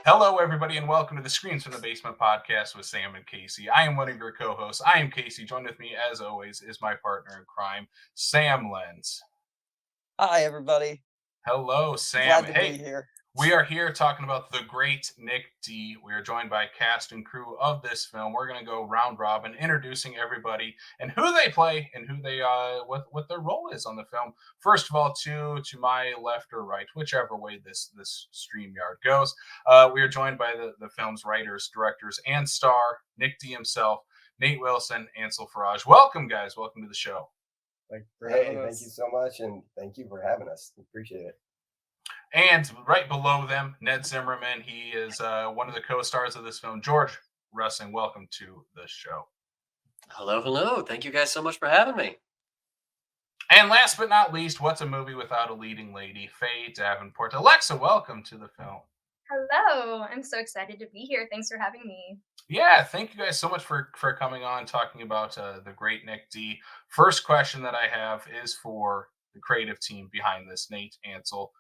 Hello, everybody, and welcome to the Screens from the Basement podcast with Sam and Casey. I am one of your co-hosts. I am Casey. Joined with me, as always, is my partner in crime, Sam Lenz. Hi, everybody. Hello, Sam. Glad to Hey, be here. we are here talking about the great Nick D. We are joined by cast and crew of this film. We're going to go round robin, introducing everybody and who they play and who they what their role is on the film. First of all, to my left or right, whichever way this StreamYard goes, we are joined by the film's writers, directors, and star Nick D himself, Nate Wilson, Ansel Faraj. Welcome, guys. Welcome to the show. Thank you so much, and thank you for having us. Appreciate it. And right below them, Ned Zimmerman. He is one of the co-stars of this film. George Russing, welcome to the show. Hello, hello. Thank you guys so much for having me. And last but not least, what's a movie without a leading lady? Faye Davenport. Alexa, welcome to the film. Hello. I'm so excited to be here. Thanks for having me. Yeah, thank you guys so much for coming on, talking about the great Nick D. First question that I have is for the creative team behind this, Nate, Ansel.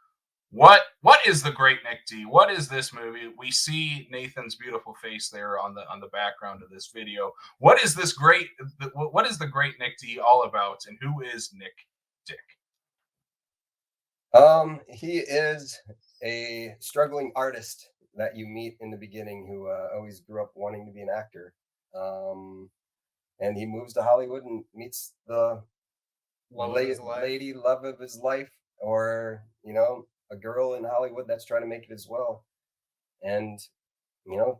What is the great Nick D? What is this movie? We see Nathan's beautiful face there on the background of this video. What is this great? What is the great Nick D all about? And who is Nick Dick? He is a struggling artist that you meet in the beginning who always grew up wanting to be an actor. And he moves to Hollywood and meets the lady love of his life, or a girl in Hollywood that's trying to make it as well. And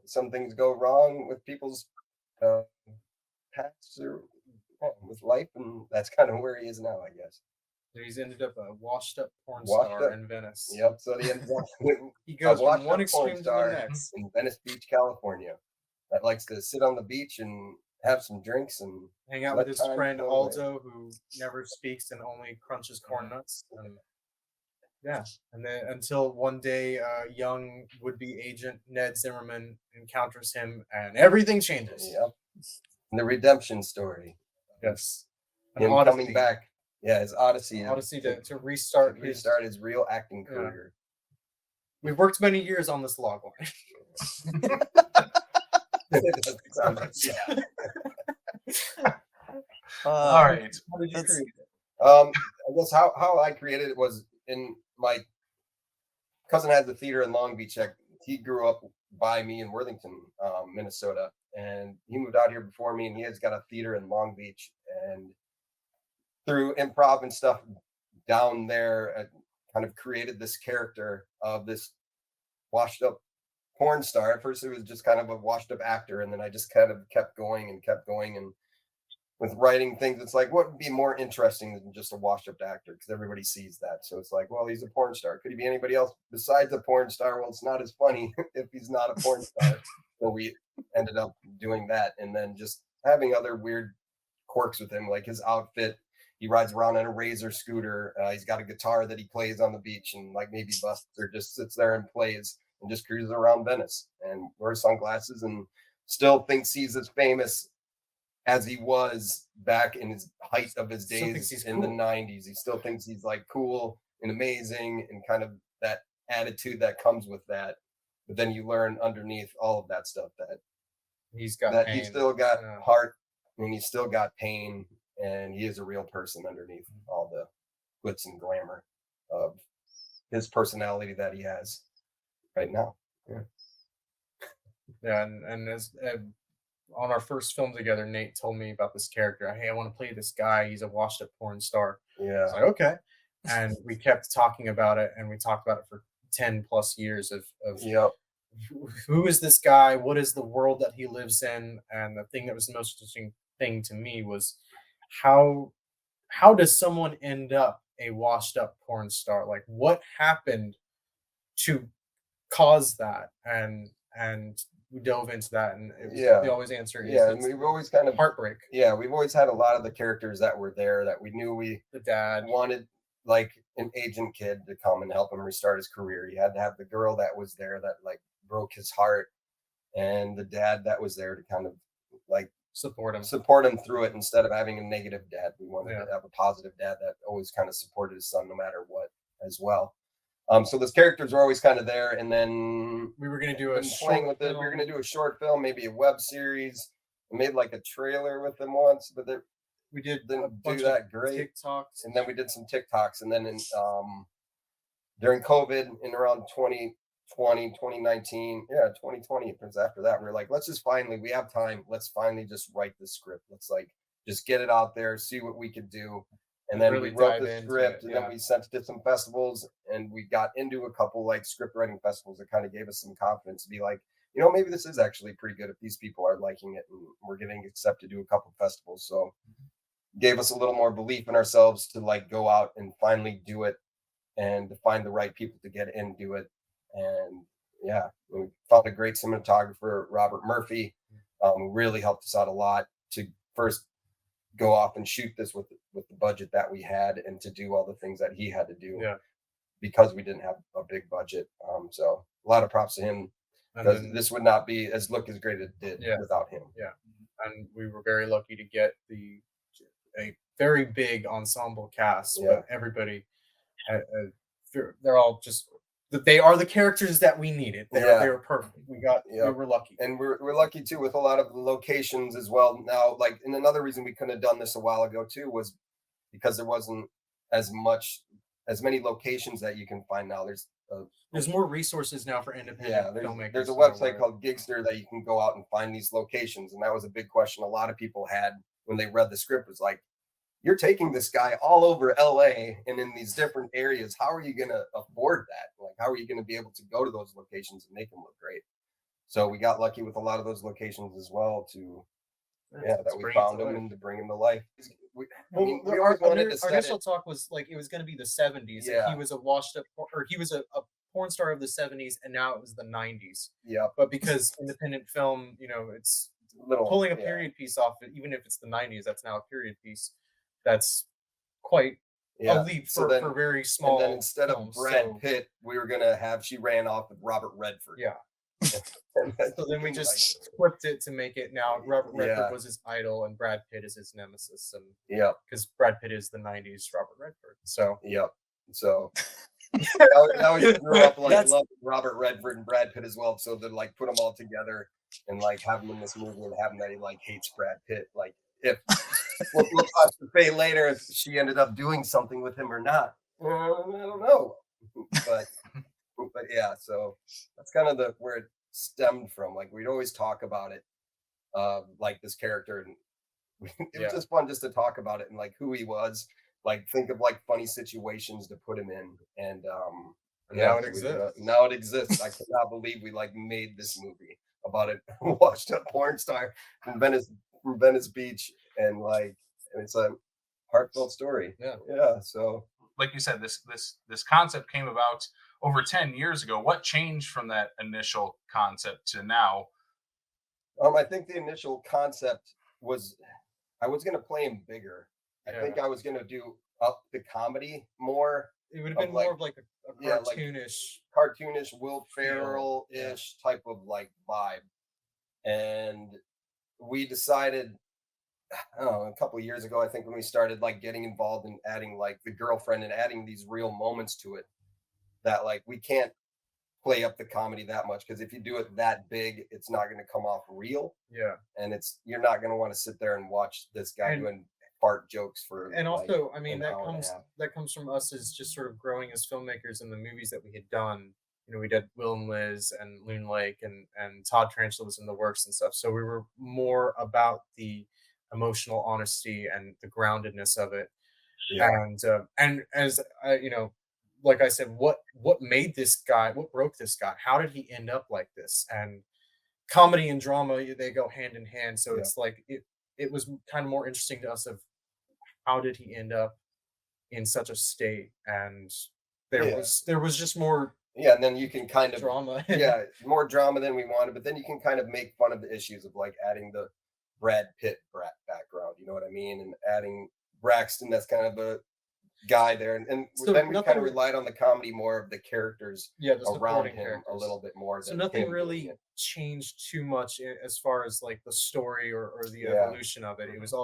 some things go wrong with people's paths or with life, and that's kind of where he is now, I guess. So he's ended up a washed-up porn star in Venice. Yep. So he ends up he goes from one extreme to the next. In Venice Beach, California, that likes to sit on the beach and have some drinks and hang out with his friend Aldo, who never speaks and only crunches corn nuts. And then until one day, young would-be agent Ned Zimmerman encounters him, and everything changes. Yep. And the redemption story. Yes. Him coming back. Yeah, his odyssey. Odyssey to restart his real acting career. We've worked many years on this log line. All right. How did you create it? I guess how I created it was in my cousin had the theater in Long Beach. He grew up by me in Worthington, Minnesota, and he moved out here before me, and he has got a theater in Long Beach. And through improv and stuff down there, I kind of created this character of this washed up porn star. At first, it was just kind of a washed up actor, and then I just kind of kept going. And with writing things, it's like, what would be more interesting than just a washed up actor? Because everybody sees that. So it's like, well, he's a porn star. Could he be anybody else besides a porn star? Well, it's not as funny if he's not a porn star. So we ended up doing that, and then just having other weird quirks with him, like his outfit. He rides around on a Razor scooter. He's got a guitar that he plays on the beach and like maybe busts or just sits there and plays and just cruises around Venice and wears sunglasses and still thinks he's as famous as he was back in his height of his days in the 90s. He still thinks he's like cool and amazing and kind of that attitude that comes with that. But then you learn underneath all of that stuff that he's got that pain. He's still got heart and he's still got pain. And he is a real person underneath all the glitz and glamour of his personality that he has right now. Yeah, and as on our first film together, Nate told me about this character. Hey, I want to play this guy. He's a washed-up porn star. Yeah. I was like, okay. And we kept talking about it, and we talked about it for 10 plus years of yep. Who is this guy? What is the world that he lives in? And the thing that was the most interesting thing to me was how does someone end up a washed up porn star? Like, what happened to cause that? And we dove into that, and the always answer is and we've always kind of heartbreak. Yeah, we've always had a lot of the characters that were there that we knew the dad wanted, like an agent kid to come and help him restart his career. You had to have the girl that was there that like broke his heart, and the dad that was there to kind of like support him through it instead of having a negative dad. We wanted to have a positive dad that always kind of supported his son no matter what as well. So those characters were always kind of there, and then We were gonna do a been playing short with it. We were film. gonna do a short film, maybe a web series. We made like a trailer with them once, but they We did a didn't bunch do of that great. TikToks. And then we did some TikToks, and then during COVID in around 2020, 2019, 2020, it was after that, we were like, let's just finally, we have time. Let's finally just write the script. Let's like just get it out there, see what we could do. And then Really we wrote dive the into script, it, and then yeah. we sent it to some festivals, and we got into a couple like script writing festivals that kind of gave us some confidence to be like, maybe this is actually pretty good if these people are liking it, and we're getting accepted to a couple festivals. So gave us a little more belief in ourselves to like go out and finally do it, and to find the right people to get in and do it. And yeah, we found a great cinematographer, Robert Murphy, who really helped us out a lot to first go off and shoot this with the budget that we had, and to do all the things that he had to do, Yeah. because we didn't have a big budget. So a lot of props to him, And because then, this would not be as great as it did Yeah. without him. and we were very lucky to get a very big ensemble cast. Yeah. But everybody, they're all just, they are the characters that we needed. They were perfect. We were lucky. And we're lucky too with a lot of the locations as well now. Like, and another reason we couldn't have done this a while ago too was because there wasn't as many locations that you can find now. There's more resources now for independent filmmakers. There's a website called Gigster that you can go out and find these locations, and that was a big question a lot of people had when they read the script. Was like, you're taking this guy all over LA and in these different areas. How are you going to afford that? Like, how are you going to be able to go to those locations and make them look great? So we got lucky with a lot of those locations as well that we found them and to bring them to life. We always wanted to our initial talk was like it was going to be the 70s. Yeah. He was a washed up, or he was a porn star of the 70s, and now it was the 90s. Yeah. But because independent film, it's pulling a period piece off it, even if it's the 90s, that's now a period piece. That's quite a leap for very small. And then instead films, of Brad Pitt, we were gonna have she ran off with Robert Redford. Yeah. So then we just flipped it to make it now Robert Redford was his idol and Brad Pitt is his nemesis, and because Brad Pitt is the 90s Robert Redford. So so now we grew up like loving Robert Redford and Brad Pitt as well. So to like put them all together and like have him in this movie and have him that he like hates Brad Pitt, like if we'll have to say later if she ended up doing something with him or not. I don't know, but yeah, so that's kind of where it stemmed from. Like, we'd always talk about it, like this character, and it was just fun just to talk about it and like who he was, like think of like funny situations to put him in, and now it exists. Now it exists. I cannot believe we like made this movie about a washed up porn star from Venice Beach, and like it's a heartfelt story. So like you said, this concept came about over 10 years ago. What changed from that initial concept to now? I think the initial concept was I was going to play him bigger. I think I was going to do up the comedy more. It would have been more of like a cartoonish Will Ferrell-ish type of like vibe. And we decided, I don't know, a couple of years ago, I think, when we started like getting involved in adding like the girlfriend and adding these real moments to it, that like we can't play up the comedy that much, because if you do it that big, it's not going to come off real. And you're not going to want to sit there and watch this guy doing fart jokes for. And also, I mean, that comes from us as just sort of growing as filmmakers in the movies that we had done. We did Will and Liz and Loon Lake, and Todd Tarantula was in the works and stuff. So we were more about the emotional honesty and the groundedness of it. And as like I said, what made this guy, what broke this guy, how did he end up like this? And comedy and drama, they go hand in hand. So it's like it was kind of more interesting to us of how did he end up in such a state, and there was just more and then you can kind of drama more drama than we wanted, but then you can kind of make fun of the issues of like adding the Brad Pitt background, you know what I mean, and adding Braxton, that's kind of a guy there, and so then we kind of relied on the comedy more of the characters around him a little bit more. So nothing really changed too much as far as like the story or the evolution of it. It was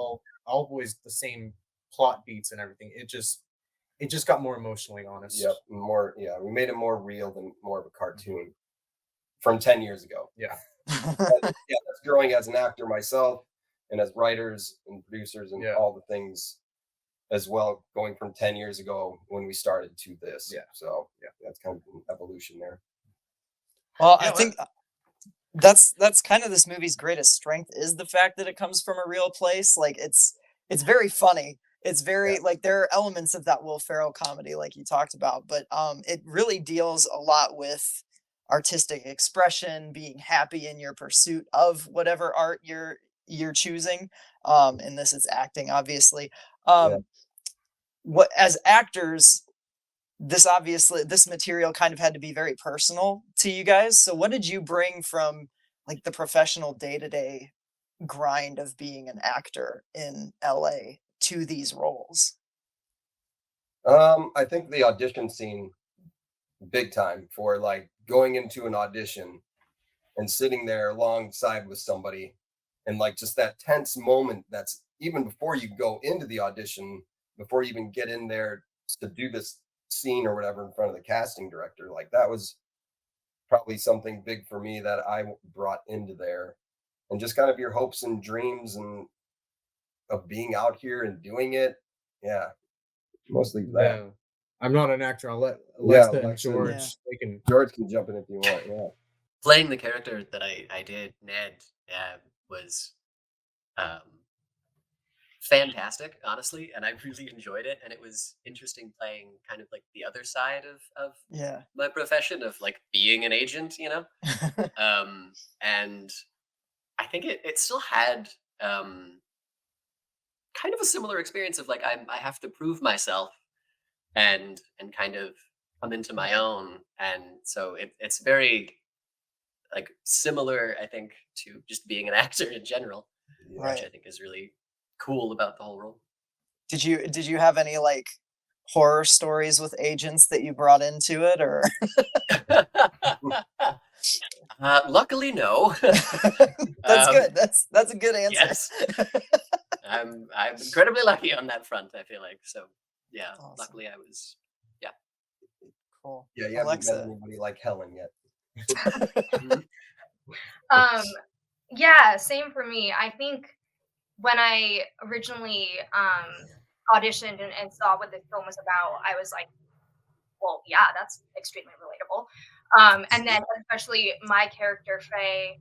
always the same plot beats and everything. It just it just got more emotionally honest. Yep, more. Yeah, we made it more real than more of a cartoon from 10 years ago. Yeah. That's growing as an actor myself, and as writers and producers and Yeah. all the things as well, going from 10 years ago when we started to this. Yeah. So yeah, that's kind of an evolution there. Well, Yeah, I think that's kind of this movie's greatest strength is the fact that it comes from a real place. Like it's very funny. It's very like there are elements of that Will Ferrell comedy like you talked about, but it really deals a lot with artistic expression, being happy in your pursuit of whatever art you're choosing. And this is acting, obviously. Yeah. What as actors, this material kind of had to be very personal to you guys. So what did you bring from like the professional day-to-day grind of being an actor in LA to these roles? I think the audition scene, big time, for like going into an audition and sitting there alongside with somebody, and like just that tense moment that's even before you go into the audition, before you even get in there to do this scene or whatever in front of the casting director. Like that was probably something big for me that I brought into there, and just kind of your hopes and dreams and of being out here and doing it. Yeah, mostly that. Yeah. I'm not an actor. I'll let Yeah, Alexa and Alexa. George. Yeah. They can. George can jump in if you want. Yeah. Playing the character that I did, Ned, was um, fantastic, honestly, and I really enjoyed it. And it was interesting playing kind of like the other side of Yeah. my profession of like being an agent, you know. And I think it still had kind of a similar experience of like I have to prove myself and kind of come into my own, and so it's very like similar, I think, to just being an actor in general, which I Right. think is really cool about the whole role. Did you have any like horror stories with agents that you brought into it, or Luckily, no. that's Um, good. That's a good answer. Yes, I'm incredibly lucky on that front. I feel like so. Yeah, Awesome. luckily I was. Cool. Yeah, you haven't met Alexa. anybody like Helen yet. Yeah, same for me. I think when I originally auditioned and saw what this film was about, I was like, well, yeah, that's extremely relatable. And then especially my character Faye,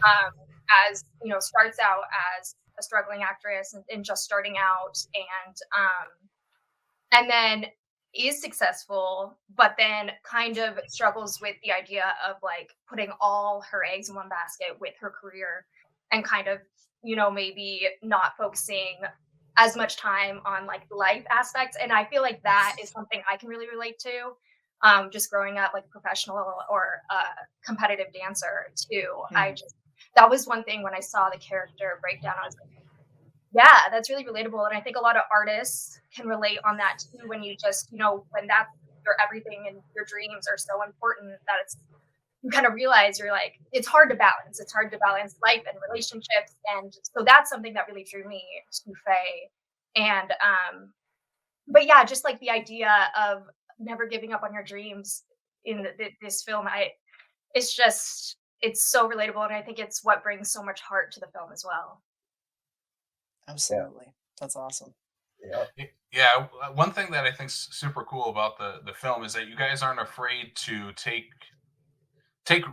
um, as you know, starts out as a struggling actress and just starting out, and then is successful, but then kind of struggles with the idea of like putting all her eggs in one basket with her career, and kind of, you know, maybe not focusing as much time on like life aspects. And I feel like that is something I can really relate to. Just growing up like a professional or a competitive dancer too. I just that was one thing when I saw the character breakdown. I was like, yeah, that's really relatable. And I think a lot of artists can relate on that too, when you just, you know, when that's your everything and your dreams are so important that it's, you kind of realize you're like, it's hard to balance. It's hard to balance life and relationships. And so that's something that really drew me to Faye. And, but yeah, just like the idea of never giving up on your dreams in this film, it's just, it's so relatable. And I think it's what brings so much heart to the film as well. Absolutely. That's awesome. Yeah. Yeah, one thing that I think's super cool about the film is that you guys aren't afraid to take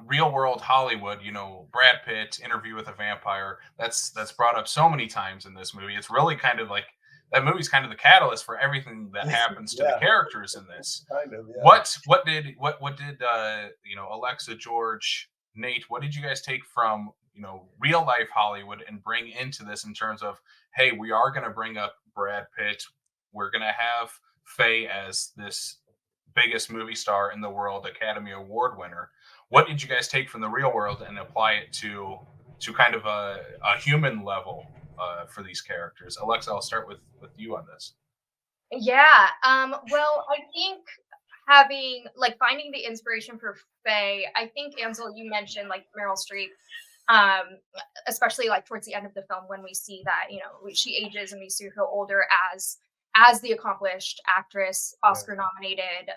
real world Hollywood. You know, Brad Pitt, Interview with a Vampire. That's brought up so many times in this movie. It's really kind of like that movie's kind of the catalyst for everything that happens to the Yeah. characters in this. Kind of. Yeah. What did you know, Alexa, George, Nate, what did you guys take from, you know, real life Hollywood and bring into this in terms of, hey, we are going to bring up Brad Pitt, we're going to have Faye as this biggest movie star in the world, Academy Award winner. What did you guys take from the real world and apply it to kind of a human level for these characters? Alexa, I'll start with you on this. Yeah. Well, I think having like finding the inspiration for Faye, I think Ansel, you mentioned like Meryl Streep, especially like towards the end of the film when we see that, you know, she ages and we see her older as the accomplished actress, Oscar nominated.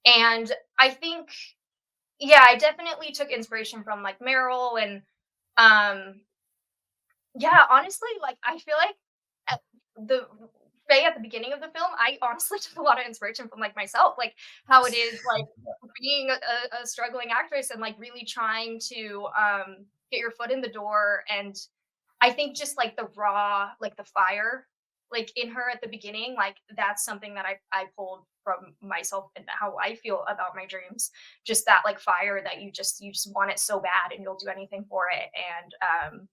And I think, yeah, I definitely took inspiration from like Meryl and yeah, honestly, like I feel like at the Faye at the beginning of the film, I honestly took a lot of inspiration from like myself, like how it is like being a struggling actress and like really trying to get your foot in the door. And I think just like the raw, like the fire, like in her at the beginning, like that's something that I pulled from myself and how I feel about my dreams. Just that like fire that you just want it so bad and you'll do anything for it. And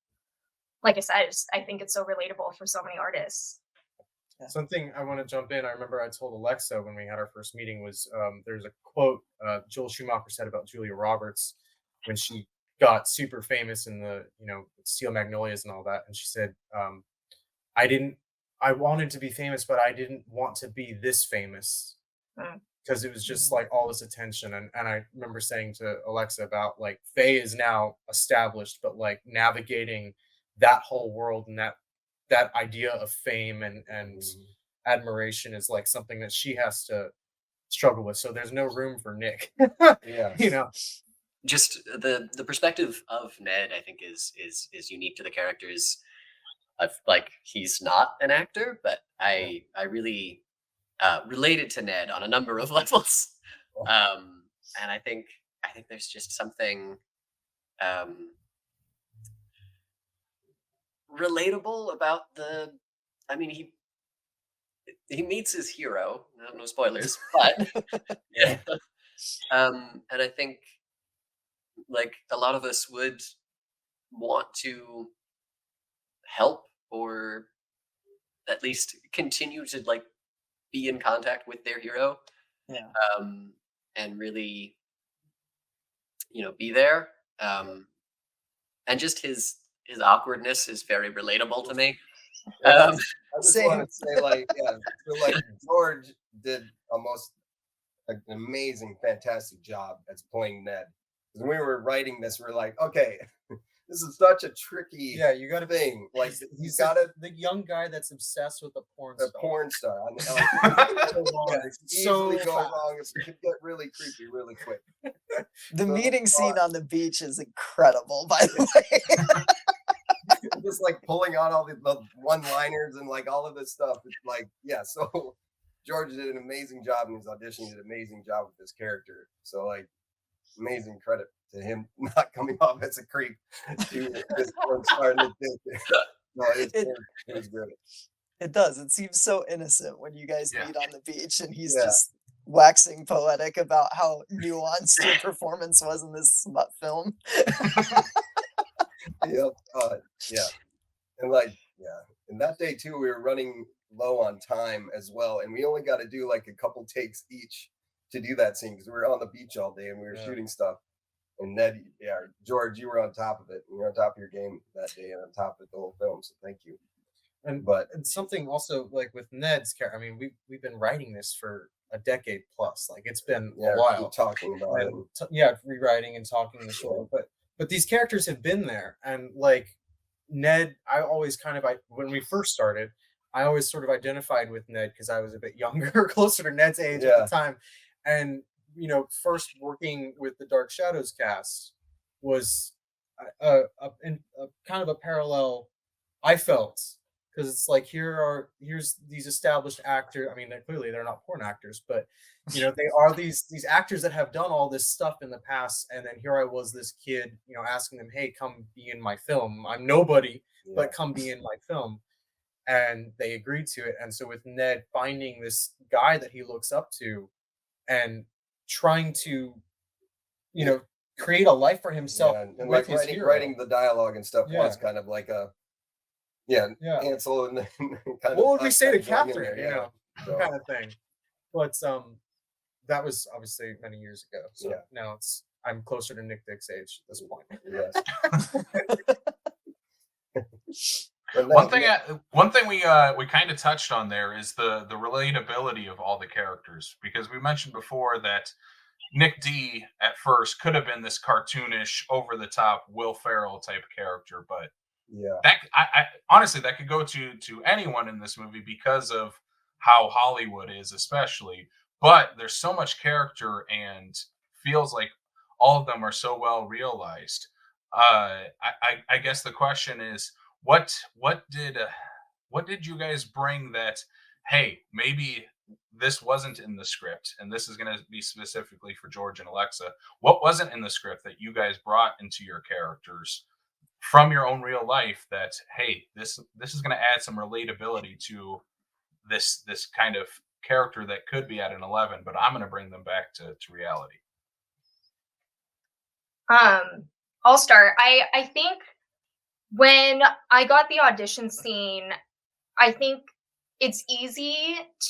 like I said, I think it's so relatable for so many artists. Something I want to jump in. I remember I told Alexa when we had our first meeting was there's a quote Joel Schumacher said about Julia Roberts when she got super famous in the Steel Magnolias and all that, and she said, "I didn't. I wanted to be famous, but I didn't want to be this famous Mm. because it was just like all this attention." And I remember saying to Alexa about like Faye is now established, but like navigating that whole world and that idea of fame and admiration is like something that she has to struggle with. So there's no room for Nick. Yeah. Just the perspective of Ned, I think, is unique to the characters. Of like he's not an actor, but I really related to Ned on a number of levels, and I think there's just something relatable about the. I mean, he meets his hero. No spoilers, but yeah. And I think like a lot of us would want to help or at least continue to like be in contact with their hero, Yeah. and really be there, and just his awkwardness is very relatable to me. I just Same. want to say, like, yeah, so like George did almost an amazing, fantastic job as playing Ned. Because when we were writing this, we're like, okay, this is such a tricky You got to thing. Like he's got the young guy that's obsessed with the porn a star. porn star. I mean, it could so easily go fast. wrong. It could get really creepy really quick. The So, meeting scene on the beach is incredible, by the way. just like pulling on all the one-liners and like all of this stuff. It's like, yeah. So George did an amazing job in his audition. He did an amazing job with this character. So like, amazing credit to him not coming off as a creep to this porn star in the dick. No, it was great. It does. It seems so innocent when you guys Yeah. meet on the beach and he's Yeah. just waxing poetic about how nuanced your performance was in this smut film. Yep. Yeah. And like, yeah. And that day too, we were running low on time as well. And we only got to do like a couple takes each to do that scene because we were on the beach all day and we were shooting stuff. And Ned, George, you were on top of it. You were on top of your game that day and on top of the whole film. So thank you. And something also like with Ned's character, I mean, we've been writing this for a decade plus. Like it's been a while talking about it. Rewriting and talking the story. But these characters have been there, and like Ned, I always when we first started, I always sort of identified with Ned because I was a bit younger, closer to Ned's age at the time, and first working with the Dark Shadows cast was a kind of a parallel I felt. Because it's like here's these established actors. I mean, they're not porn actors, but they are these actors that have done all this stuff in the past. And then here I was, this kid, asking them, "Hey, come be in my film. I'm nobody, but come be in my film." And they agreed to it. And so with Ned finding this guy that he looks up to, and trying to, create a life for himself, and with like his writing the dialogue and stuff was kind of like a. Yeah, Ansel and kind what would we say to Catherine? So. Kind of thing. But that was obviously many years ago. So now I'm closer to Nick Dick's age at this point. Yes. One thing we kind of touched on there is the relatability of all the characters, because we mentioned before that Nick D at first could have been this cartoonish, over the top Will Ferrell type character, but Yeah. that I honestly, that could go to anyone in this movie because of how Hollywood is, especially. But there's so much character, and feels like all of them are so well realized. I guess the question is, what what did you guys bring that, hey, maybe this wasn't in the script, and this is going to be specifically for George and Alexa. What wasn't in the script that you guys brought into your characters from your own real life, that, hey, this is going to add some relatability to this kind of character that could be at an 11, but I'm going to bring them back to reality. I'll start. I think when I got the audition scene, I think it's easy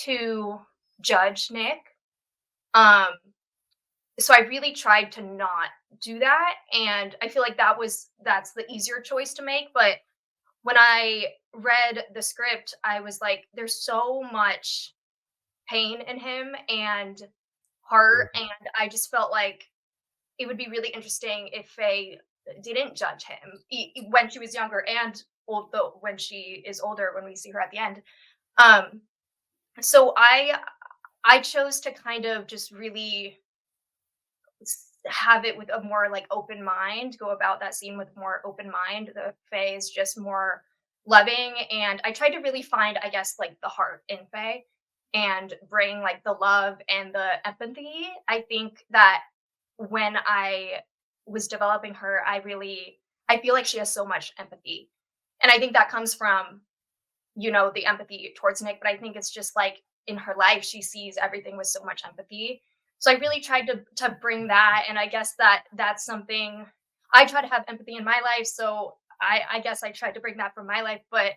to judge Nick. Um, so I really tried to not do that, and I feel like that's the easier choice to make. But when I read the script, I was like, there's so much pain in him and heart, and I just felt like it would be really interesting if Faye didn't judge him when she was younger, and although when she is older, when we see her at the end. Um, so I chose to kind of just really have it with a more like open mind, go about that scene with more open mind. The Faye is just more loving, and I tried to really find, I guess, like the heart in Faye and bring like the love and the empathy. I think that when I was developing her, I feel like she has so much empathy. And I think that comes from, the empathy towards Nick, but I think it's just like in her life, she sees everything with so much empathy. So I really tried to bring that, and I guess that's something I try to have empathy in my life. So I guess I tried to bring that from my life, but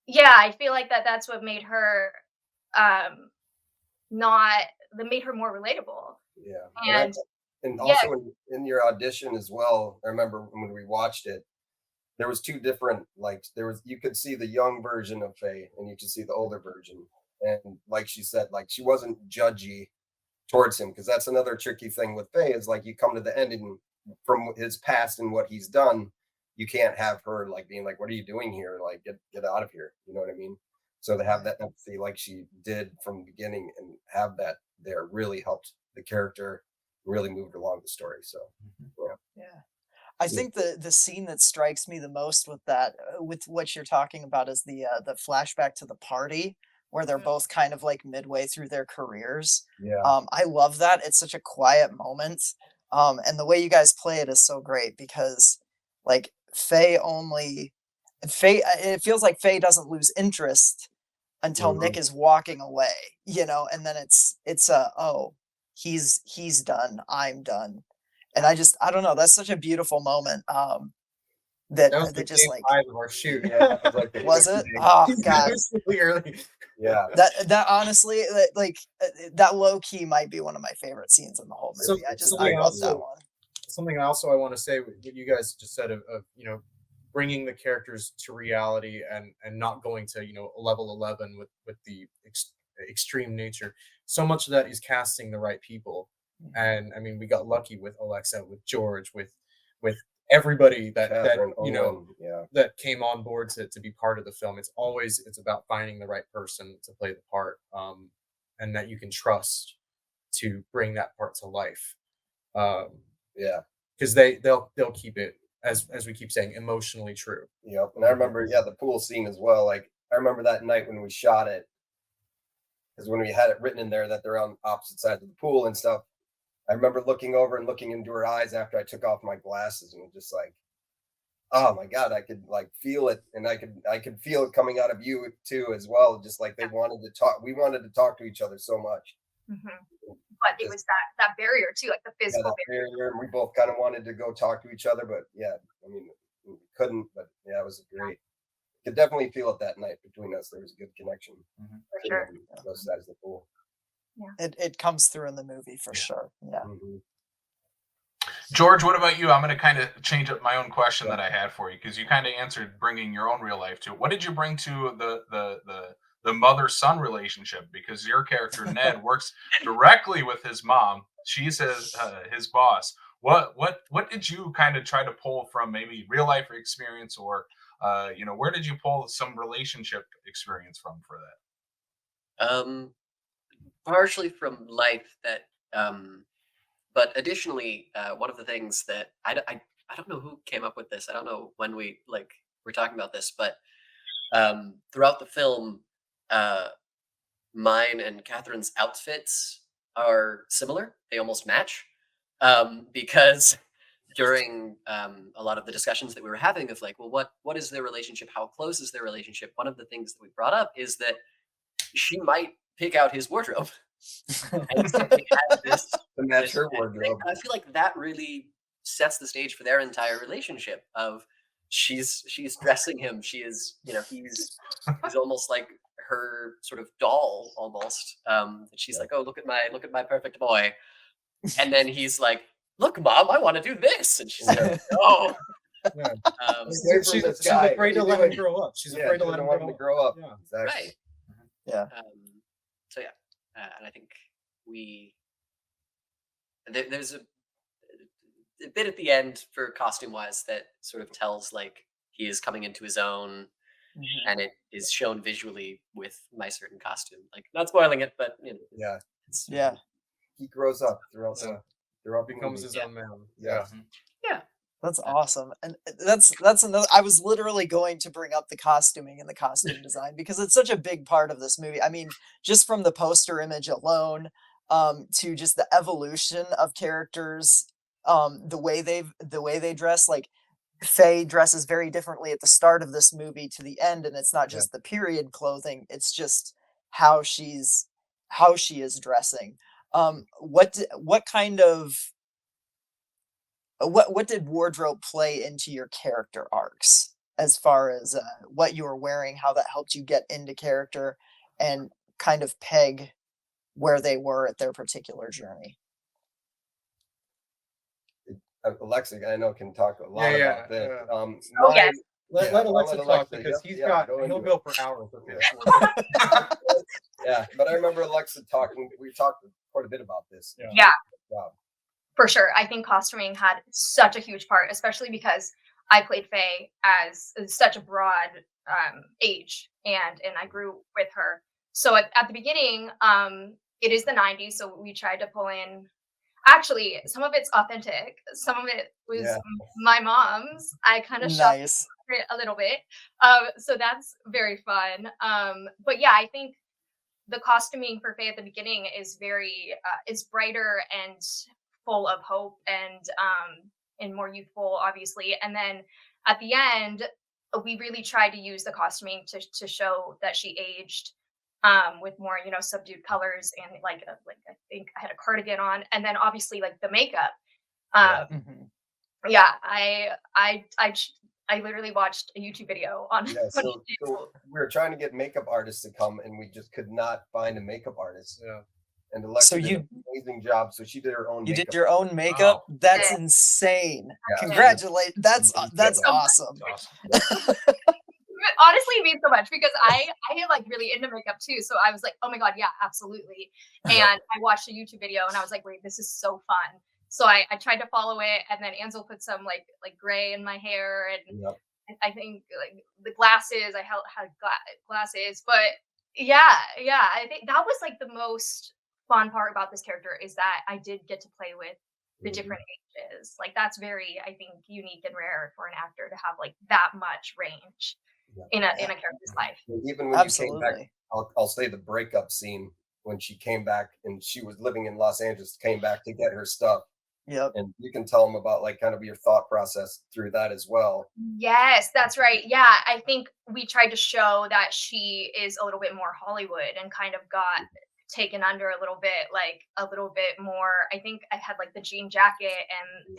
yeah, I feel like that's what made her um not that made her more relatable. Yeah. And And yeah, also in your audition as well, I remember when we watched it, there was two different, like, there was, you could see the young version of Faye and you could see the older version. And like she said, like, she wasn't judgy towards him, because that's another tricky thing with Faye, is like, you come to the end and from his past and what he's done, you can't have her like being like, what are you doing here? Like, get out of here. You know what I mean? So to have that empathy like she did from the beginning and have that there really helped the character, really moved along the story. So yeah. Yeah. I think the scene that strikes me the most with that, with what you're talking about, is the flashback to the party where they're both kind of like midway through their careers. Yeah. I love that. It's such a quiet moment. And the way you guys play it is so great because like Faye, it feels like Faye doesn't lose interest until Nick is walking away, and then oh, he's done, I'm done. And I don't know, that's such a beautiful moment. That That was the that just day like 5 of our shoot. Yeah. It was like was it? Oh God, It was really early. Yeah. that honestly, that low key might be one of my favorite scenes in the whole movie. I Something love that also, one. something also I want to say, what you guys just said of bringing the characters to reality and not going to a level 11 with the extreme nature. So much of that is casting the right people, and I mean we got lucky with Alexa, with George, with everybody that Catherine you know Owen, yeah. that came on board to be part of the film. It's about finding the right person to play the part, and that you can trust to bring that part to life. Yeah. Because they'll keep it, as we keep saying, emotionally true. Yep. And I remember, the pool scene as well. Like, I remember that night when we shot it, because when we had it written in there that they're on opposite sides of the pool and stuff, I remember looking over and looking into her eyes after I took off my glasses, and just like, oh my God, I could like feel it, and I could feel it coming out of you too as well. Just like they wanted to talk, we wanted to talk to each other so much. but it was that barrier too, like the Yeah, physical that barrier. barrier, and we both kind of wanted to go talk to each other, but yeah, I mean, we couldn't. But yeah, it was great. Could definitely feel it that night between us. There was a good connection. For sure. Both sides of the pool. It comes through in the movie for sure. Yeah. Mhm. George, what about you? I'm going to kind of change up my own question that I had for you, because you kind of answered bringing your own real life to it. What did you bring to the mother son relationship? Because your character Ned works directly with his mom. She's his boss. What did you kind of try to pull from maybe real life experience or Where did you pull some relationship experience from for that? Partially from life but additionally, one of the things that I don't know who came up with this. I don't know when we're talking about this, but throughout the film, uh, mine and Catherine's outfits are similar. They almost match because during a lot of the discussions that we were having of like, well, what is their relationship? How close is their relationship? One of the things that we brought up is that she might pick out his wardrobe. And so they had To match this her thing. wardrobe. And I feel like that really sets the stage for their entire relationship of she's dressing him. She is, he's almost like her sort of doll almost. And she's like, oh, look at my perfect boy. And then he's like, look, mom, I want to do this. And she's like, no. Yeah. Away from this She's guy. afraid to What are let you him doing? grow up. She's Yeah, afraid to she let doesn't him want grow him to up. grow up. Yeah. Exactly. Right. Yeah. So yeah, and I think there's a bit at the end for costume wise that sort of tells like he is coming into his own, and it is shown visually with my certain costume. Like not spoiling it, but Yeah. it's, Yeah. He grows up throughout Yeah. the Becomes movie. his Yeah. own man. Yeah. yeah. That's awesome. And that's another, I was literally going to bring up the costuming and the costume design because it's such a big part of this movie. I mean, just from the poster image alone, to just the evolution of characters, the way they dress, like Faye dresses very differently at the start of this movie to the end, and it's not Yeah. just the period clothing, it's just how she is dressing. What kind of what did wardrobe play into your character arcs as far as what you were wearing, how that helped you get into character and kind of peg where they were at their particular journey? Alexa, I know, can talk a lot Yeah, about this. yeah. Oh, Mine- yes. Let I'll Alexa talk because yep, go he'll into go it. for hours with this. Yeah, but I remember Alexa talking. We talked quite a bit about this. Yeah. Yeah. Wow. For sure. I think costuming had such a huge part, especially because I played Faye as such a broad age, and I grew with her. So at the beginning, it is the 90s, so we tried to pull in. Actually, some of it's authentic. Some of it was Yeah. my mom's. I kind of shopped Nice. it a little bit. So that's very fun. But yeah, I think the costuming for Faye at the beginning is very is brighter and full of hope and more youthful, obviously. And then at the end, we really tried to use the costuming to show that she aged with more subdued colors and like I think I had a cardigan on, and then obviously like the makeup. Yeah. Yeah, I literally watched a YouTube video on Yeah, what so, to do. so we were trying to get makeup artists to come, and we just could not find a makeup artist. Yeah. And Alexa So did you- an amazing job. So she did her own You makeup. did your own makeup? That's Yeah. insane. Yeah. Congratulations. That's That's awesome. It's awesome. Honestly, it means so much because I am like really into makeup too. So I was like, oh my god, yeah, absolutely. And I watched a YouTube video and I was like, wait, this is so fun. So I tried to follow it, and then Ansel put some like gray in my hair, and Yep. I think like the glasses. I had glasses, but yeah, I think that was like the most fun part about this character is that I did get to play with the Mhm. different ages. Like that's very, I think, unique and rare for an actor to have like that much range Yeah. in a character's life. And even when you came back, Absolutely. I'll say the breakup scene when she came back and she was living in Los Angeles, came back to get her stuff. Yep. And you can tell them about like kind of your thought process through that as well. Yes, that's right. Yeah, I think we tried to show that she is a little bit more Hollywood and kind of got taken under a little bit, like a little bit more. I think I had like the jean jacket and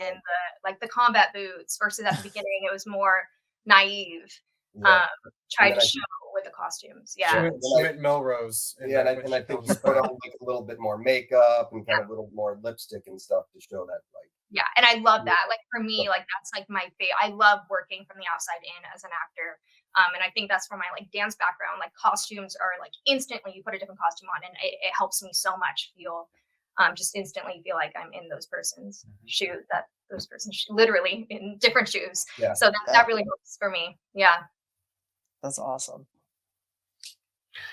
the combat boots versus at the beginning it was more naive. Yeah. Tried then to I show with the costumes. She Yeah. went Melrose. Yeah, when and she I think filmed you the put film. on like a little bit more makeup and kind of a little more lipstick and stuff to show that like Yeah, and I love that. Like for me, like that's like my favorite. I love working from the outside in as an actor. And I think that's for my like dance background. Like costumes are like instantly you put a different costume on, and it helps me so much feel, just instantly feel like I'm in those person's shoes. those person's literally in different shoes. Yeah. So that really helps for me. Yeah. That's awesome.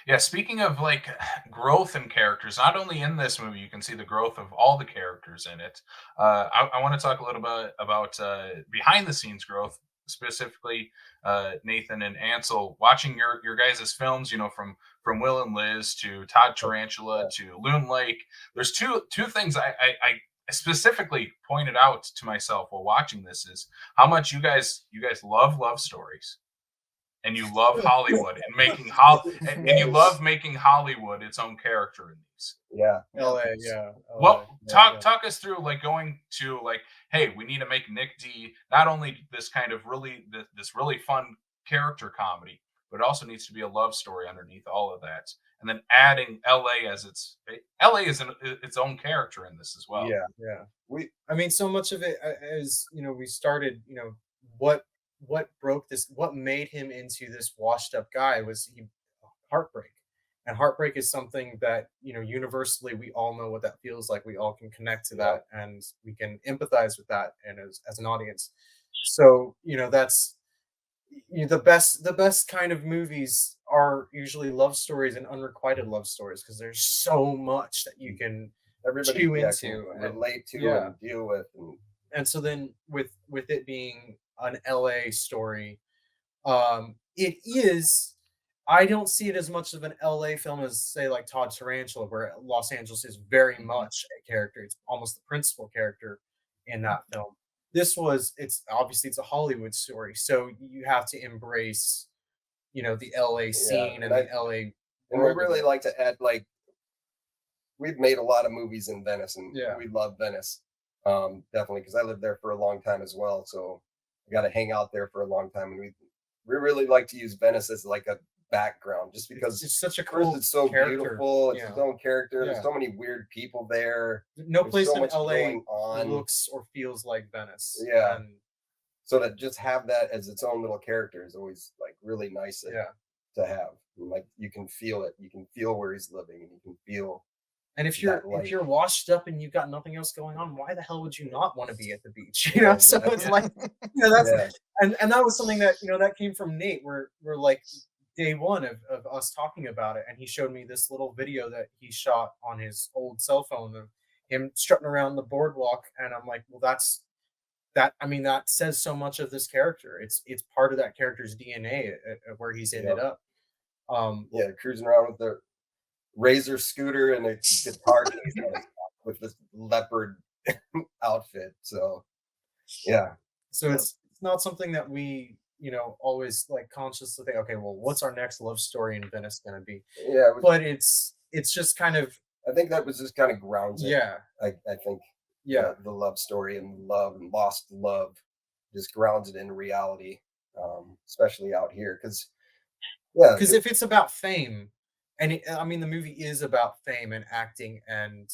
Yeah, speaking of like growth in characters, not only in this movie, you can see the growth of all the characters in it. I want to talk a little bit about behind the scenes growth, specifically Nathan and Ansel. Watching your guys' films, from Will and Liz to Todd Tarantula to Loon Lake. There's two things I specifically pointed out to myself while watching this is how much you guys love stories. And you love Hollywood and making and you love making Hollywood its own character in these. Yeah. LA, yeah. Well, LA, talk us through like going to like, hey, we need to make Nick D not only this kind of this really fun character comedy, but it also needs to be a love story underneath all of that. And then adding LA as LA is its own character in this as well. Yeah. yeah. I mean, so much of it as we started, what broke this, what made him into this washed up guy was heartbreak. And heartbreak is something that universally we all know what that feels like. We all can connect to that, and we can empathize with that, and as an audience. So that's the best kind of movies are usually love stories and unrequited love stories, because there's so much that you can Everybody chew can into and relate to yeah. and deal with. And so then with it being an LA story, it is, I don't see it as much of an LA film as say like Todd Tarantula, where Los Angeles is very much a character. It's almost the principal character in that film. It's obviously it's a Hollywood story, so you have to embrace the LA scene and the LA and we really like to add, like, we've made a lot of movies in Venice, and we love Venice, definitely, because I lived there for a long time as well, so I got to hang out there for a long time, and we really like to use Venice as like a background, just because it's such a cool, it's so character. beautiful. It's its own character. There's so many weird people there. No place so in much LA going on. looks or feels like Venice. Yeah. And so to just have that as its own little character is always like really nice to have. And, like, you can feel it. You can feel where he's living, and you can feel. And if you're washed up and you've got nothing else going on, why the hell would you not want to be at the beach? So it's like, that's and that was something that that came from Nate. We're like day one of us talking about it, and he showed me this little video that he shot on his old cell phone of him strutting around the boardwalk, and I'm like, well, that says so much of this character. It's part of that character's DNA of where he's ended up. Cruising around with the Razor scooter and a guitar case with this leopard outfit. So it's not something that we always like consciously think, okay, well, what's our next love story in Venice going to be? But it's just kind of, I think that was just kind of grounds it. I think the love story and love and lost love just grounds it in reality, especially out here, because if it's about fame, and the movie is about fame and acting and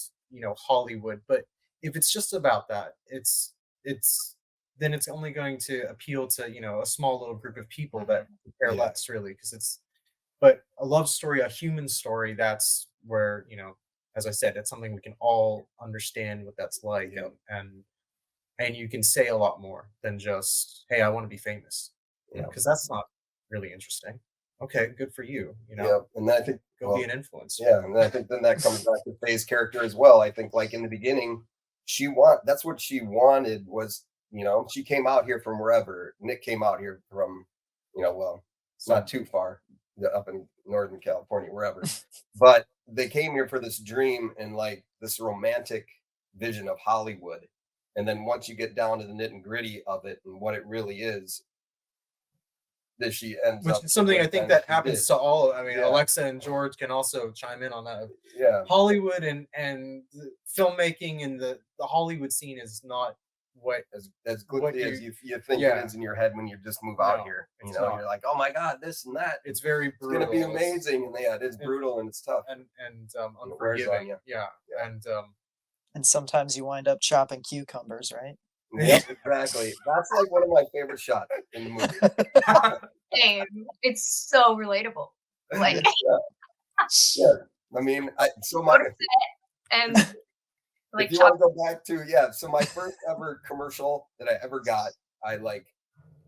Hollywood, but if it's just about that, then it's only going to appeal to a small little group of people that care less, really, but a love story, a human story, that's where as I said, it's something we can all understand what that's like, and you can say a lot more than just, hey, I want to be famous, because that's not really interesting. Okay, good for you. And then I think go be an influencer. And then I think then that comes back to Faye's character as well. I think, like, in the beginning, that's what she wanted was, she came out here from wherever. Nick came out here from, it's not too far, up in Northern California, wherever. But they came here for this dream and like this romantic vision of Hollywood. And then once you get down to the nit and gritty of it and what it really is, that she ends up. Which is something I think that happens to all. I mean, Alexa and George can also chime in on that. Hollywood and filmmaking and the Hollywood scene is not what as quickly as you think it is in your head when you just move out here. You're like, oh my god, this and that. It's very brutal. It's gonna be amazing, and it is brutal and it's tough and unforgiving. And sometimes you wind up chopping cucumbers, right? Yep, exactly. That's like one of my favorite shots in the movie. Same. It's so relatable. Like, I mean, so much. and Like if you chop. want to go back to, so my first ever commercial that I ever got, and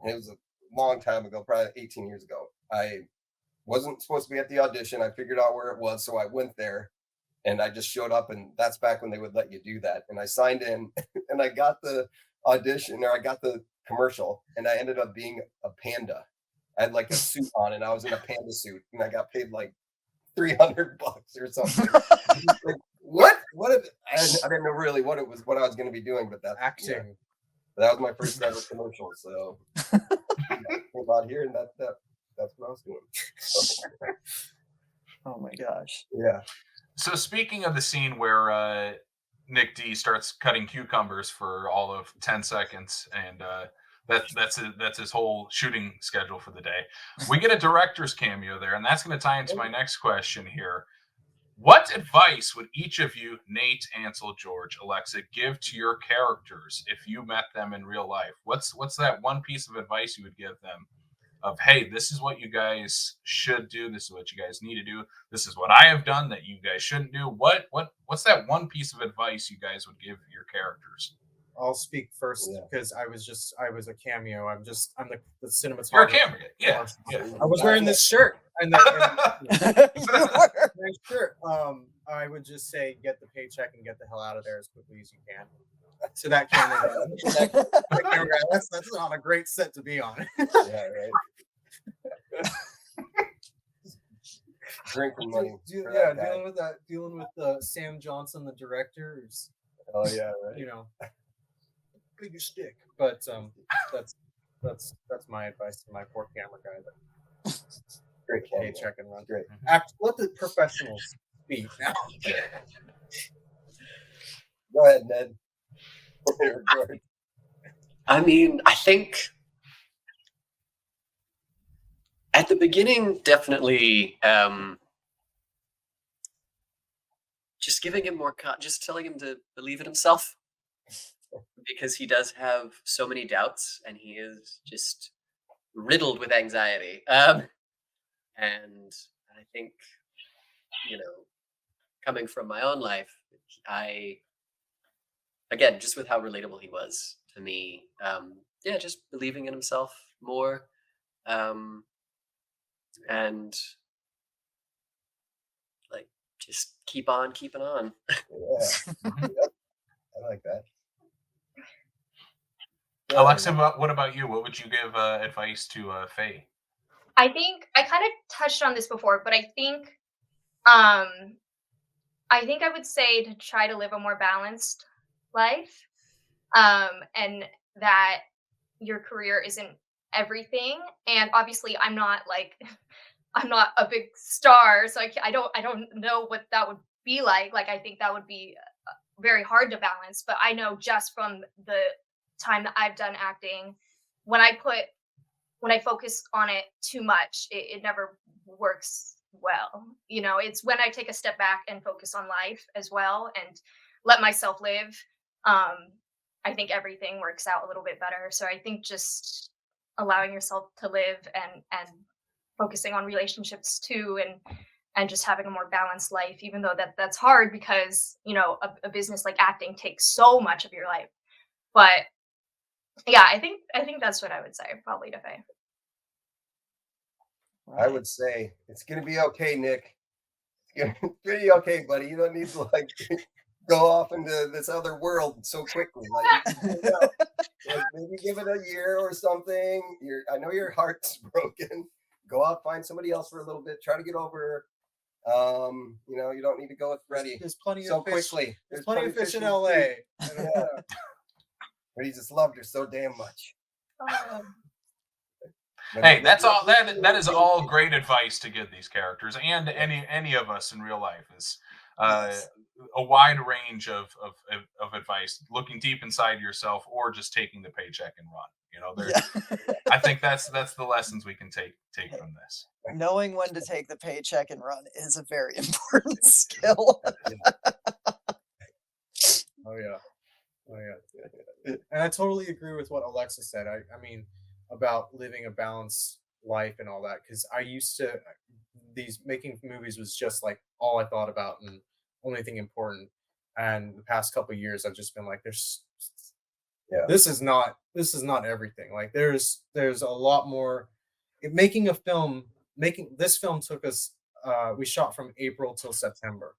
it was a long time ago, probably 18 years ago. I wasn't supposed to be at the audition. I figured out where it was, so I went there and I just showed up, and that's back when they would let you do that. And I signed in and I got the audition, or I got the commercial, and I ended up being a panda. I had like a suit on and I was in a panda suit, and I got paid like $300 or something. Like, what? I didn't know really what I was going to be doing, but that's Acting. that was my first ever commercial. So came out here, and that's what I was doing. So, Oh my gosh. yeah. So speaking of the scene where Nick D starts cutting cucumbers for all of 10 seconds, and that's his whole shooting schedule for the day, we get a director's cameo there, and that's going to tie into my next question here. What advice would each of you, Nate, Ansel, George, Alexa, give to your characters if you met them in real life? What's that one piece of advice you would give them of, hey, this is what you guys should do, this is what you guys need to do, this is what I have done that you guys shouldn't do? What's that one piece of advice you guys would give your characters? I'll speak first Yeah. because I was a cameo. I'm the cinematographer. You're a camera guy. Yeah. I was wearing this shirt and You were. nice shirt. I would just say get the paycheck and get the hell out of there as quickly as you can. So that camera guy, that camera guy, that's not a great set to be on. Yeah, right. Drinking money. for that guy. dealing with Sam Johnson, the director, who's, Oh yeah, right. you know, big stick. But that's my advice to my poor camera guy. Great cameo. Paycheck and run. Great. Let the professionals speak now. Go ahead, Ned. I mean, I think at the beginning, definitely just giving him more, just telling him to believe in himself, because he does have so many doubts and he is just riddled with anxiety. And I think, coming from my own life, again, just with how relatable he was to me, just believing in himself more, and like just keep on keeping on. Yeah. Yep. I like that. Alexa, what about you? What would you give advice to Faye? I think I kind of touched on this before, but I think I would say to try to live a more balanced life, and that your career isn't everything. And obviously, I'm not a big star, so I don't know what that would be like. Like, I think that would be very hard to balance. But I know just from the time that I've done acting, when I focus on it too much, it never works well. It's when I take a step back and focus on life as well and let myself live. I think everything works out a little bit better. So I think just allowing yourself to live and focusing on relationships too, and just having a more balanced life, even though that's hard because a business like acting takes so much of your life. But yeah, I think that's what I would say, probably, to Faye. I would say it's gonna be okay, Nick. It's gonna be okay, buddy. You don't need to go off into this other world so quickly. Maybe give it a year or something. I know your heart's broken. Go out, find somebody else for a little bit. Try to get over. You don't need to go with Freddie. There's plenty so of fish. quickly. There's plenty of fish in LA. Yeah. But he just loved her so damn much. Hey, that's all. That is all great advice to give these characters and any of us in real life. Is a wide range of advice, looking deep inside yourself, or just taking the paycheck and run. I think that's the lessons we can take from this. Knowing when to take the paycheck and run is a very important skill. Oh yeah. And I totally agree with what Alexa said. I mean, about living a balanced life and all that, because I used to, making movies was just like all I thought about and only thing important. And the past couple of years, I've just been like, Yeah. this is not everything. Like there's a lot more. Making this film took us. We shot from April till September,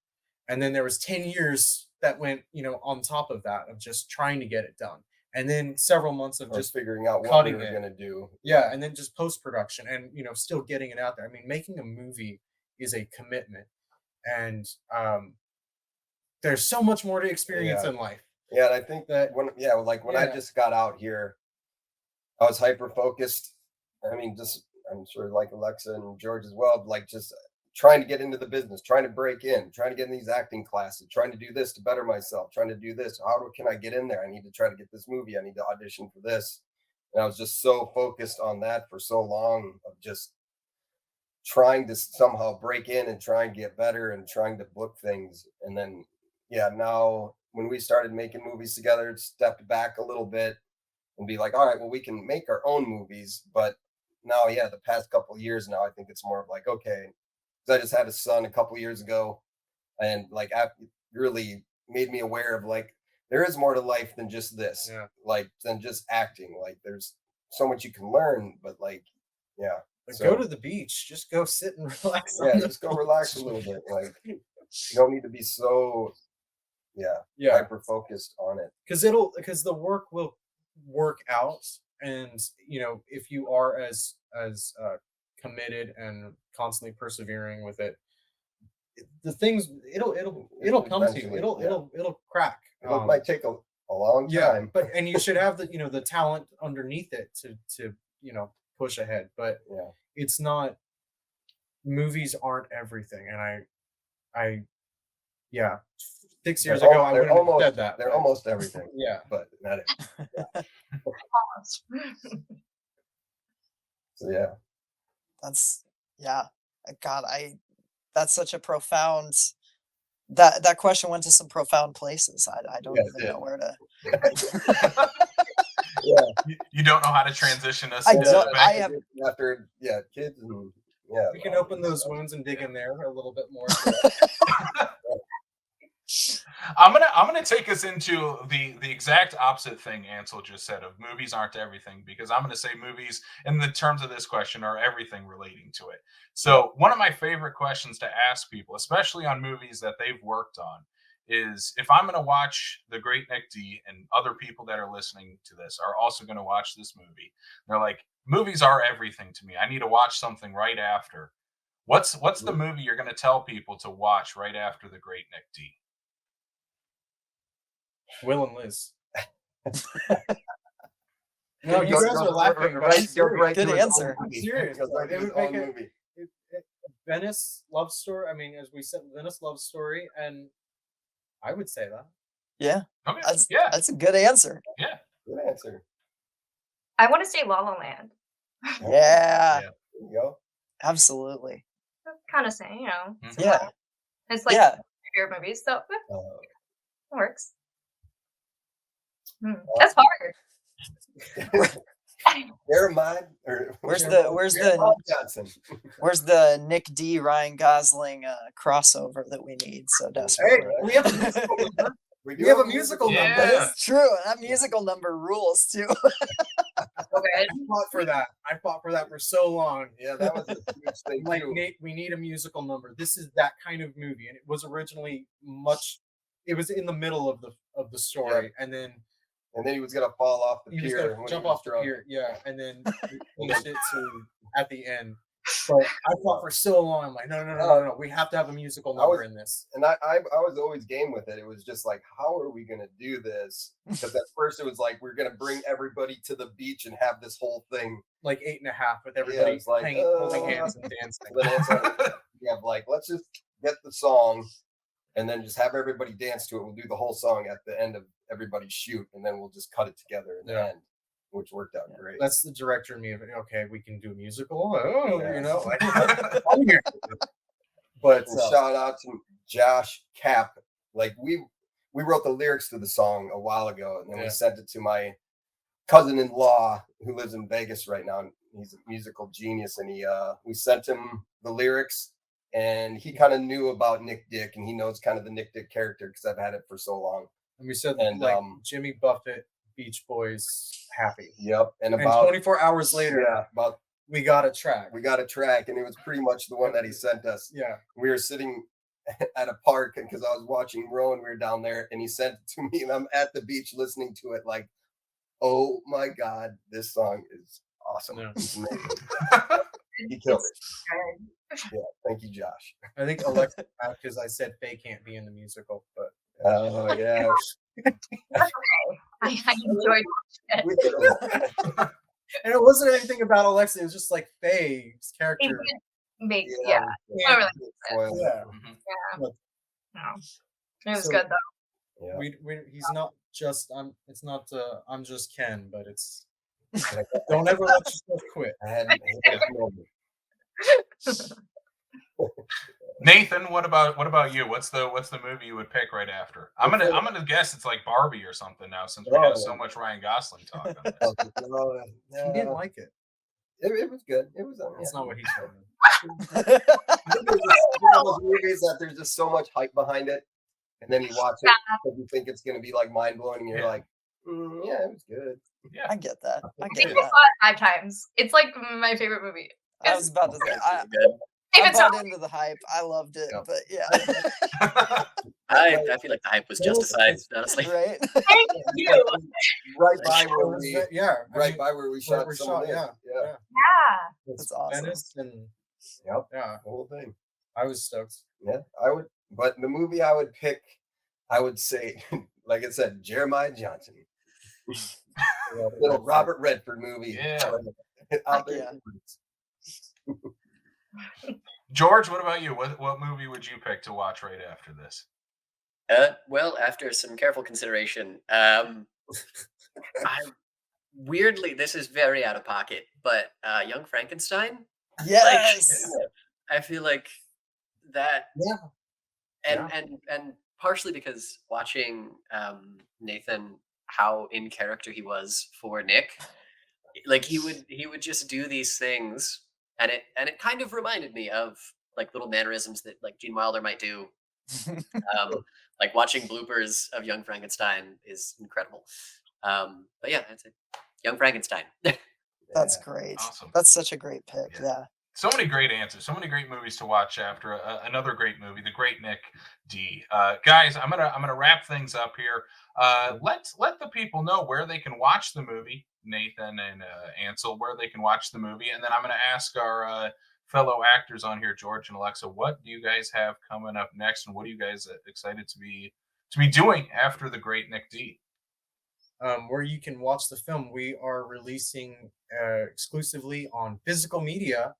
and then there was 10 years that went, on top of that of just trying to get it done, and then several months of Or just figuring out what we cutting were it. gonna do. Yeah, and then just post production, and still getting it out there. I mean, making a movie is a commitment, and there's so much more to experience Yeah. in life. Yeah, and I think That- when I Yeah. just got out here, I was hyper focused. I mean, just I'm sure like Alexa and George as well, like just trying to get into the business, trying to break in, trying to get in these acting classes, trying to do this to better myself, trying to do this. Can I get in there? I need to try to get this movie. I need to audition for this. And I was just so focused on that for so long of just trying to somehow break in and try and get better and trying to book things. And then, yeah, now when we started making movies together, it stepped back a little bit and be like, all right, well, we can make our own movies. But now, yeah, the past couple of years now, I think it's more of like, okay, because I just had a son a couple of years ago, and like, really made me aware of like, there is more to life than just this, Yeah. like, than just acting. Like, there's so much you can learn, but like, yeah. Like, So- go to the beach. Just go sit and relax. Yeah, just go relax a little bit. Like, you don't need to be so, Yeah, hyper focused on it. because the work will work out, and if you are as committed and constantly persevering with it, the things it'll come to you. Eventually, It'll crack. It might take a long Yeah, time. and you should have the talent underneath it to push ahead. But Yeah. it's not. Movies aren't everything, and I 6 years They're ago al- I they're wouldn't have almost- said that. They're but- almost everything, Yeah. but not it. Almost. So yeah. That's God, that's such a profound that question went to some profound places. I don't Yeah, it even know did. where to. You don't know how to transition us I into don't- back- I have- After kids and yeah. We can open those wounds and dig in there a little bit more. I'm gonna take us into the exact opposite thing Ansel just said of movies aren't everything, because I'm gonna say movies in the terms of this question are everything relating to it. So one of my favorite questions to ask people, especially on movies that they've worked on, is if I'm gonna watch The Great Nick D, and other people that are listening to this are also gonna watch this movie, they're like, movies are everything to me. I need to watch something right after. What's the movie you're gonna tell people to watch right after The Great Nick D? Will and Liz. No, you guys are laughing. But I'm serious. Good answer. I'm serious. Goes right to It his would make own it- movie. Venice love story. I mean, as we said, Venice love story, and I would say that. Yeah, Okay. that's Yeah. that's a good answer. Yeah. Good answer. I want to say La La Land. Yeah, There you go. absolutely. Kind of saying, Mhm. Yeah, it's like yeah. favorite movies, so it Uh, works. That's hard. Jeremiah or Where's Jeremiah the Johnson? where's the Nick D Ryan Gosling crossover that we need so Hey, desperately? we have a musical number. We We have a musical Yeah. number. That is true. That musical number rules too. Okay. I fought for that. I fought for that for so long. Yeah, that was a huge thing Like, too. Nate, we need a musical number. This is that kind of movie, and it was originally it was in the middle of the story, and then And then he was gonna fall off the he was pier. gonna when jump he was off the drunk. pier, yeah, and then he changed it to at the end. But I fought for so long. I'm like, no. We have to have a musical I number was- in this. And I was always game with it. It was just like, how are we gonna do this? Because at first it was like we're gonna bring everybody to the beach and have this whole thing. Like 8.5 with everybody it's like, holding hands and dancing. And then we have like, let's just get the song and then just have everybody dance to it. We'll do the whole song at the end of everybody's shoot, and then we'll just cut it together in the Yeah. end, which worked out great. That's the director in me. Okay, we can do a musical. Oh, Yeah. like, I'm here. But And shout out to Josh Cap. Like we wrote the lyrics to the song a while ago, and then Yeah. we sent it to my cousin-in-law who lives in Vegas right now. And he's a musical genius, and we sent him the lyrics, and he kind of knew about Nick Dick, and he knows kind of the Nick Dick character because I've had it for so long. And we said And, like Jimmy Buffett, Beach Boys, happy. Yep, and And about 24 hours later, about we got a track. we got a track, and it was pretty much the one that he sent us. Yeah. We were sitting at a park because I was watching Rowan. We were down there, and he sent it to me, and I'm at the beach listening to it. Like, oh my god, this song is awesome. Yeah. It's amazing. He killed it. Yeah, thank you, Josh. I think Alexa, because I said Faye can't be in the musical, but Oh yeah. I enjoyed it. We did and it wasn't anything about Alexa. It was just like Faye's It character. did make yeah. I really Spoiled it. Yeah. no. It was So- good though. Yeah. He's not just it's not I'm just Ken, but it's don't ever let yourself quit. I had a moment. Nathan, what about you? What's the movie you would pick right after? I'm gonna guess it's like Barbie or something now, since we have so much Ryan Gosling talk on this. He didn't like it. It was good. It was. That's not what he told me. I think there's just one of those movies that there's just so much hype behind it, and then you watch it because you think it's going to be like mind blowing, and you're Yeah. like, yeah, it was good. Yeah. I get that. I I get think I that. saw it 5 times. It's like my favorite movie. I was about to say, I Good. If it's bought not, into the hype. I loved it, Yeah. but yeah, I feel like the hype was justified, honestly. right. thank you. Right by where we, Yeah, I right mean, by where we shot we some shot, of this. yeah. Yeah, Yeah. it's That's awesome. Venice and Yep. yeah, the whole thing. I was stoked. Yeah, I would. But the movie I would pick, I would say, like I said, Jeremiah Johnson. Little Robert Redford movie. Yeah. Out there. Yeah. George, what about you? What movie would you pick to watch right after this? Well, after some careful consideration, weirdly, this is very out of pocket, but Young Frankenstein. Yes. I feel like that, Yeah. and partially because watching Nathan, how in character he was for Nick, like he would just do these things, and it kind of reminded me of like little mannerisms that like Gene Wilder might do. Like watching bloopers of Young Frankenstein is incredible. But yeah, that's it. Young Frankenstein. That's Yeah. great. Awesome. That's such a great pick. Yeah. Yeah. So many great answers, so many great movies to watch after another great movie, The Great Nick D. Guys, I'm gonna wrap things up here. Let the people know where they can watch the movie, Nathan and Ansel, where they can watch the movie, and then I'm gonna ask our fellow actors on here, George and Alexa, what do you guys have coming up next, and what are you guys excited to be doing after The Great Nick D? Where you can watch the film, we are releasing exclusively on physical media,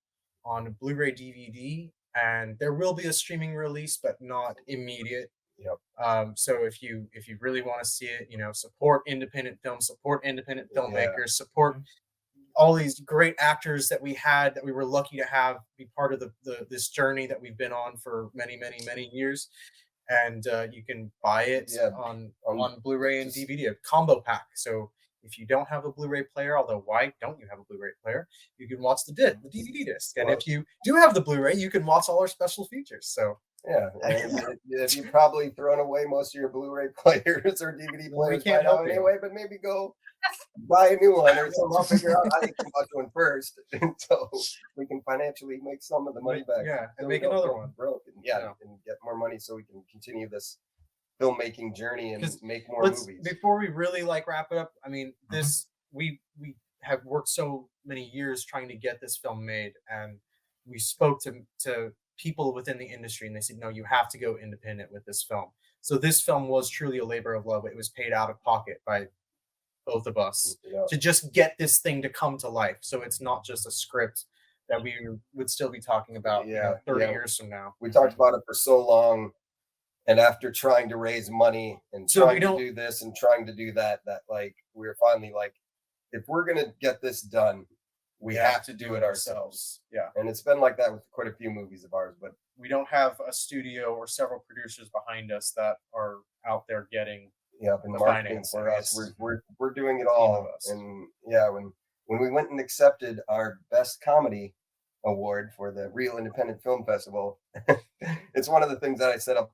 on Blu-ray DVD, and there will be a streaming release, but not immediate. Yep. So if you really want to see it, support independent films, support independent filmmakers, support all these great actors that we were lucky to have be part of this journey that we've been on for many years. And you can buy it on Blu-ray and DVD, a combo pack. So if you don't have a Blu-ray player, although why don't you have a Blu-ray player? You can watch the DVD disc. And if you do have the Blu-ray, you can watch all our special features. So Yeah, and if you've probably thrown away most of your Blu-ray players or DVD players by can't now help you. anyway, but maybe go buy a new one or something. I'll figure out how you can watch one first, so we can financially make some of the money back. Yeah, and So make we don't another go one. broke, and and get more money so we can continue this filmmaking journey and 'Cause make more movies. Before we really wrap it up, I mean, this we have worked so many years trying to get this film made, and we spoke to people within the industry, and they said, no, you have to go independent with this film. So this film was truly a labor of love. It was paid out of pocket by both of us to just get this thing to come to life. So it's not just a script that we would still be talking about 30 years from now. We talked about it for so long, and after trying to raise money and trying to do this and trying to do that like we were finally like, if we're gonna get this done, we have to do it ourselves. Yeah. And it's been like that with quite a few movies of ours, but we don't have a studio or several producers behind us that are out there getting and the marketing financing. for us. It's We're doing it team all. of us. And when we went and accepted our best comedy award for the Real Independent Film Festival. It's one of the things that I set up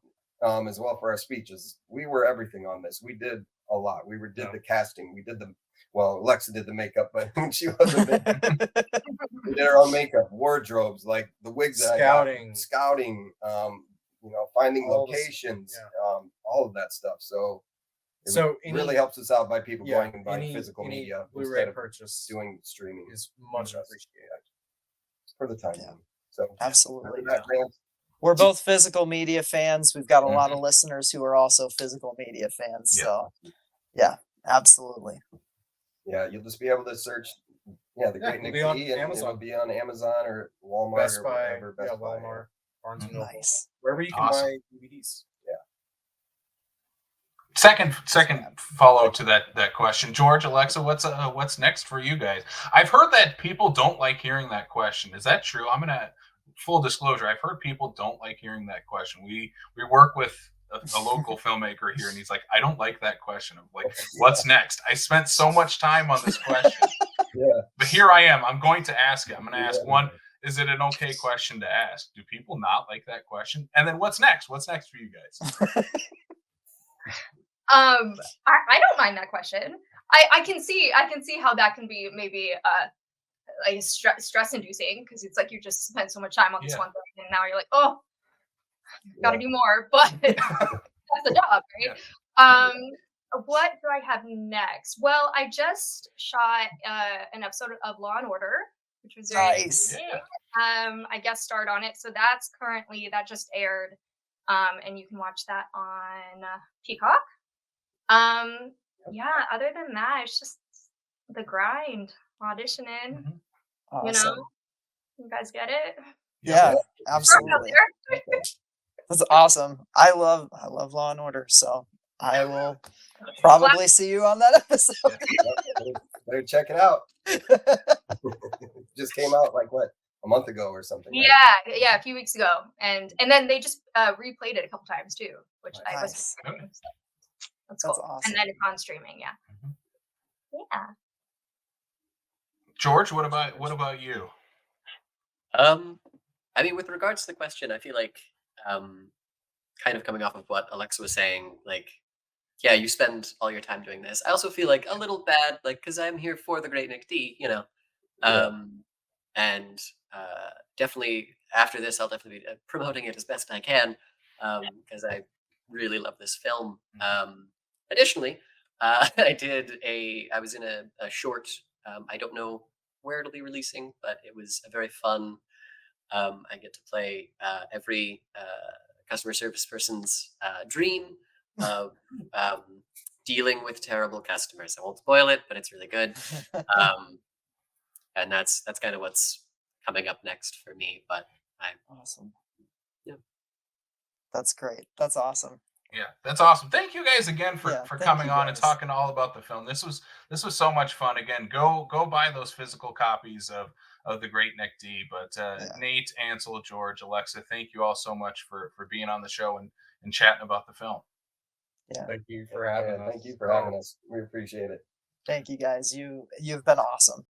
as well for our speeches. We were everything on this. We did a lot. Did the casting. We did Alexa did the makeup, but when she wasn't there, we did our own makeup, wardrobes, like the wigs that scouting, finding All locations, all of that stuff. So So it really helps us out by people going and buying physical any media Blu-ray instead of purchase doing streaming is much appreciated. for the time being. So Absolutely. remember that, Grant? We're both physical media fans. We've got a lot of Mhm. listeners who are also physical media fans. Yeah. So, yeah, absolutely. Yeah, you'll just be able to search. Yeah, the Great it'll Nick be on D, and Amazon. it'll be on Amazon or Walmart Best or Buy, whatever. Best Buy. Walmart, Barnes and Noble, Nice. wherever you can Awesome. buy DVDs. Second follow to that question, George, Alexa, what's next for you guys? I've heard that people don't like hearing that question. Is that true? I'm gonna full disclosure. I've heard people don't like hearing that question. We work with a local filmmaker here, and he's like, I don't like that question. I'm like, what's next? I spent so much time on this question, but here I am. I'm going to ask it. I'm going to ask one. Is it an okay question to ask? Do people not like that question? And then what's next? What's next for you guys? I don't mind that question. I can see how that can be maybe like stress inducing, because it's like you just spent so much time on this one thing and now you're like, oh, gotta do more. But that's the job, right? Yeah. What do I have next? Well, I just shot an episode of Law and Order, which was very Nice. Yeah. I guest starred on it, so that just aired, and you can watch that on Peacock. Yeah, other than that, it's just the grind, auditioning. Mhm. Awesome. You guys get it? Yeah, Throw it out absolutely. there. That's awesome. I love Law and Order, so I will probably see you on that episode. Better check it out. Just came out like what, a month ago or something. Right? Yeah, a few weeks ago, and then they just replayed it a couple times too, which I was. Nice. Okay. That's That's cool. awesome. And then it's on streaming. Yeah. Mhm. Yeah. George, what about you? I mean, with regards to the question, I feel like kind of coming off of what Alexa was saying, like, yeah, you spend all your time doing this. I also feel like a little bad, like, because I'm here for the Great Nick D, and definitely after this, I'll definitely be promoting it as best I can, because I really love this film. Additionally, I was in a short. I don't know where it'll be releasing, but it was a very fun. I get to play every customer service person's dream of dealing with terrible customers. I won't spoil it, but it's really good. And that's kind of what's coming up next for me. But Awesome. Yeah. That's great. That's awesome. Yeah, that's awesome. Thank you guys again for Yeah, thank coming you on and guys. talking all about the film. This was so much fun. Again, go buy those physical copies of the Great Nick D. But Nate, Ansel, George, Alexa, thank you all so much for being on the show and chatting about the film. Yeah. Thank you for having us. Thank you for having us. We appreciate it. Thank you guys. You've been awesome.